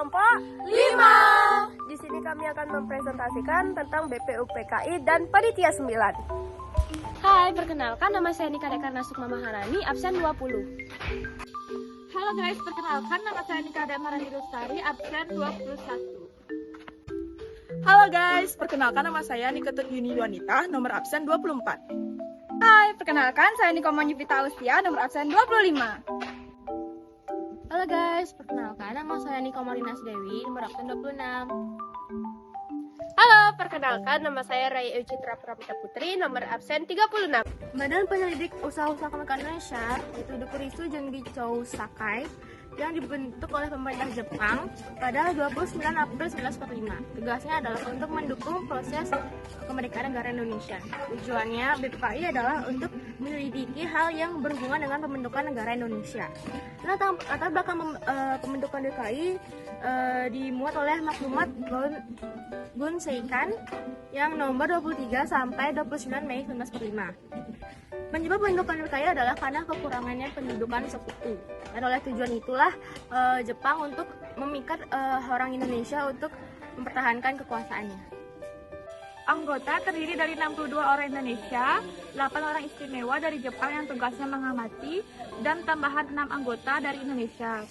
kelompok 5. Di sini kami akan mempresentasikan tentang BPUPKI dan Panitia 9. Hai, perkenalkan nama saya Nika Dekarna Sukma Maharani, absen 20. Halo guys, perkenalkan nama saya Nika Demarani Lestari, absen 21. Halo guys, perkenalkan nama saya Niketut Yuni Wanita, nomor absen 24. Hai, perkenalkan saya Niko Monyipita Austia, nomor absen 25. Halo guys, perkenalkan nama saya Niko Marinas Dewi, nomor absen 26. Halo, perkenalkan nama saya Rai Citra Pramita Putri, nomor absen 36. Badan Penyelidik Usaha-Usaha Kementerian Indonesia, yaitu Dekurisu Junbi Chou Sakai, yang dibentuk oleh pemerintah Jepang pada 29 April 1945. Tugasnya adalah untuk mendukung proses kemerdekaan negara Indonesia. Tujuannya BPKI adalah untuk menyelidiki hal yang berhubungan dengan pembentukan negara Indonesia. Latar belakang pembentukan DKI dimuat oleh maklumat Gunseikan yang nomor 23 sampai 29 Mei 1945. Penyebab pembentukan DKI adalah karena kekurangannya pendudukan sekutu. Dan oleh tujuan itulah Jepang untuk memikat orang Indonesia untuk mempertahankan kekuasaannya. Anggota terdiri dari 62 orang Indonesia, 8 orang istimewa dari Jepang yang tugasnya mengamati, dan tambahan 6 anggota dari Indonesia.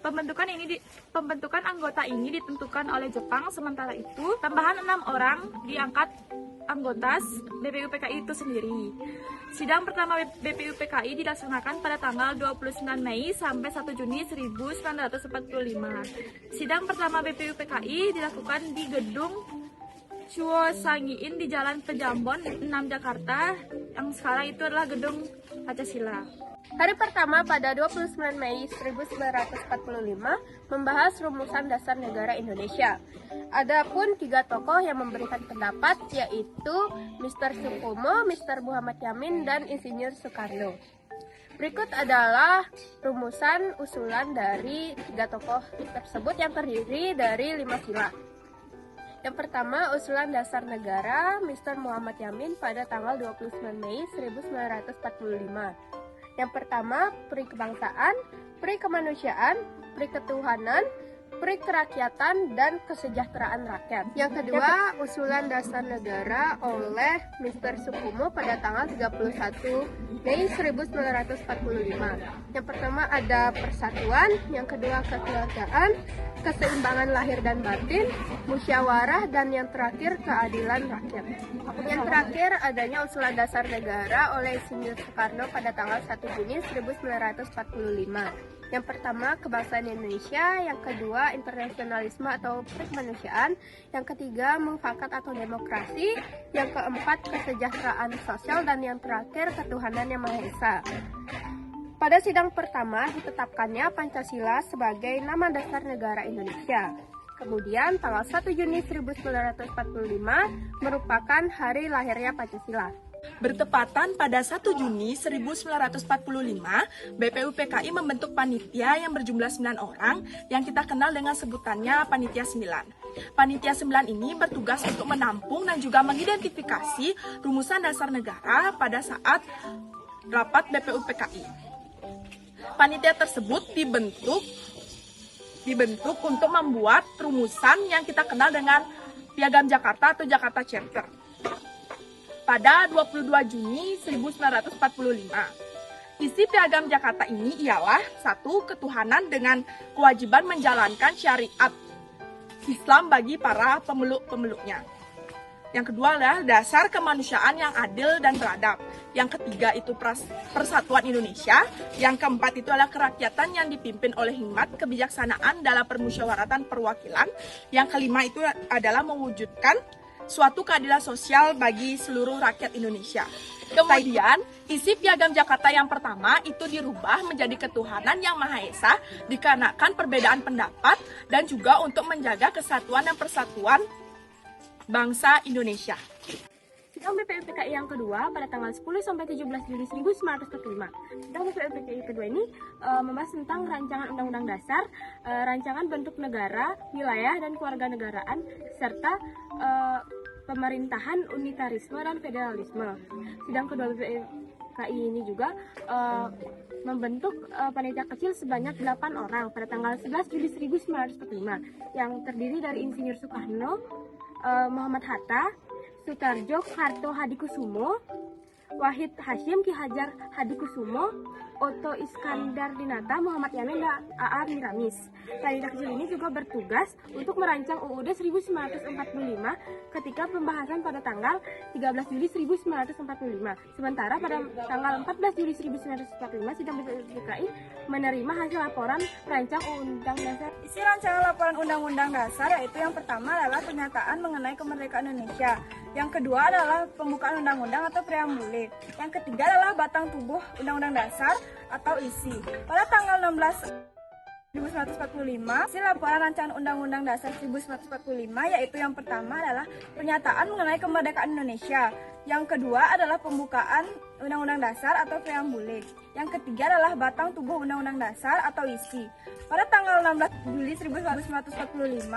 Pembentukan anggota ini ditentukan oleh Jepang, sementara itu tambahan 6 orang diangkat anggota BPUPKI itu sendiri. Sidang pertama BPUPKI dilaksanakan pada tanggal 29 Mei sampai 1 Juni 1945. Sidang pertama BPUPKI dilakukan di gedung Chuo Sangiin di Jalan Pejambon 6 Jakarta, yang sekarang itu adalah gedung Pancasila. Hari pertama pada 29 Mei 1945 membahas rumusan dasar negara Indonesia. Adapun 3 tokoh yang memberikan pendapat, yaitu Mr. Sukumo, Mr. Muhammad Yamin, dan Insinyur Soekarno. Berikut adalah rumusan usulan dari 3 tokoh tersebut yang terdiri dari 5 sila. Yang pertama, usulan dasar negara Mr. Muhammad Yamin pada tanggal 29 Mei 1945. Yang pertama, peri kebangsaan, peri kemanusiaan, peri ketuhanan, peri kerakyatan, dan kesejahteraan rakyat. Yang kedua, usulan dasar negara oleh Mr. Sukumo pada tanggal 31 Mei 1945. Yang pertama ada persatuan, yang kedua kekeluargaan, keseimbangan lahir dan batin, musyawarah, dan yang terakhir keadilan rakyat. Yang terakhir adanya usulan dasar negara oleh Insinyur Soekarno pada tanggal 1 Juni 1945. Yang pertama kebangsaan Indonesia, yang kedua internasionalisme atau kemanusiaan, yang ketiga mufakat atau demokrasi, yang keempat kesejahteraan sosial, dan yang terakhir ketuhanan yang Maha Esa. Pada sidang pertama ditetapkannya Pancasila sebagai nama dasar negara Indonesia. Kemudian tanggal 1 Juni 1945 merupakan hari lahirnya Pancasila. Bertepatan pada 1 Juni 1945, BPUPKI membentuk panitia yang berjumlah 9 orang yang kita kenal dengan sebutannya Panitia 9. Panitia 9 ini bertugas untuk menampung dan juga mengidentifikasi rumusan dasar negara pada saat rapat BPUPKI. Panitia tersebut dibentuk untuk membuat rumusan yang kita kenal dengan Piagam Jakarta atau Jakarta Charter pada 22 Juni 1945. Isi Piagam Jakarta ini ialah 1. Ketuhanan dengan kewajiban menjalankan syariat Islam bagi para pemeluk-pemeluknya. Yang kedua adalah dasar kemanusiaan yang adil dan beradab. Yang ketiga itu persatuan Indonesia. Yang keempat itu adalah kerakyatan yang dipimpin oleh hikmat, kebijaksanaan dalam permusyawaratan perwakilan. Yang kelima itu adalah mewujudkan suatu keadilan sosial bagi seluruh rakyat Indonesia. Kemudian, isi Piagam Jakarta yang pertama itu dirubah menjadi ketuhanan yang Maha Esa dikarenakan perbedaan pendapat dan juga untuk menjaga kesatuan dan persatuan bangsa Indonesia. Sidang BPUPKI yang kedua pada tanggal 10 sampai 17 Juli 1945. Sidang BPUPKI kedua ini membahas tentang rancangan undang-undang dasar, rancangan bentuk negara, wilayah dan kewarganegaraan, serta pemerintahan unitarisme dan federalisme. Sidang kedua BPUPKI ini juga membentuk panitia kecil sebanyak 8 orang pada tanggal 11 Juli 1945 yang terdiri dari Insinyur Soekarno, Muhammad Hatta, Sutarjo Harto Hadikusumo, Wahid Hashim Ki Hajar Hadikusumo, Oto Iskandar Dinata, Muhammad Yamin, dan A.A. Miramis. Panitia kecil ini juga bertugas untuk merancang UUD 1945 ketika pembahasan pada tanggal 13 Juli 1945. Sementara pada tanggal 14 Juli 1945 sidang BPUPKI menerima hasil laporan rancang Undang Dasar. Isi rancangan laporan Undang-Undang Dasar yaitu yang pertama adalah pernyataan mengenai kemerdekaan Indonesia. Yang kedua adalah pembukaan undang-undang atau preambule. Yang ketiga adalah batang tubuh Undang-Undang Dasar atau isi. Pada tanggal 16 1945, hasil laporan rancangan Undang-Undang Dasar 1945 yaitu yang pertama adalah pernyataan mengenai kemerdekaan Indonesia. Yang kedua adalah pembukaan Undang-Undang Dasar atau preambule. Yang ketiga adalah batang tubuh Undang-Undang Dasar atau isi. Pada tanggal 16 Juli 1945,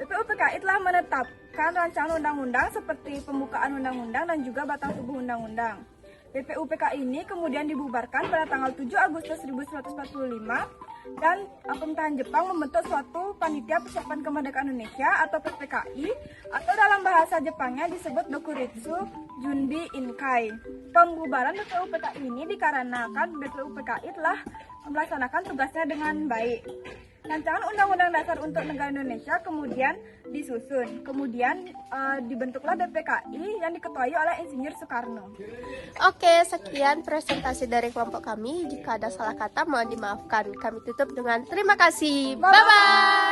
BPUPKI telah menetapkan rancangan undang-undang seperti pembukaan undang-undang dan juga batang tubuh undang-undang. BPUPKI ini kemudian dibubarkan pada tanggal 7 Agustus 1945 dan pemerintahan Jepang membentuk suatu panitia persiapan kemerdekaan Indonesia atau PPKI atau dalam bahasa Jepangnya disebut Dokuritsu Junbi Inkai. Pembubaran BPUPKI ini dikarenakan BPUPKI telah melaksanakan tugasnya dengan baik. Rancangan Undang-Undang Dasar untuk Negara Indonesia kemudian disusun. Kemudian dibentuklah BPKI yang diketuai oleh Insinyur Soekarno. Oke, sekian presentasi dari kelompok kami. Jika ada salah kata mohon dimaafkan. Kami tutup dengan terima kasih. Bye-bye.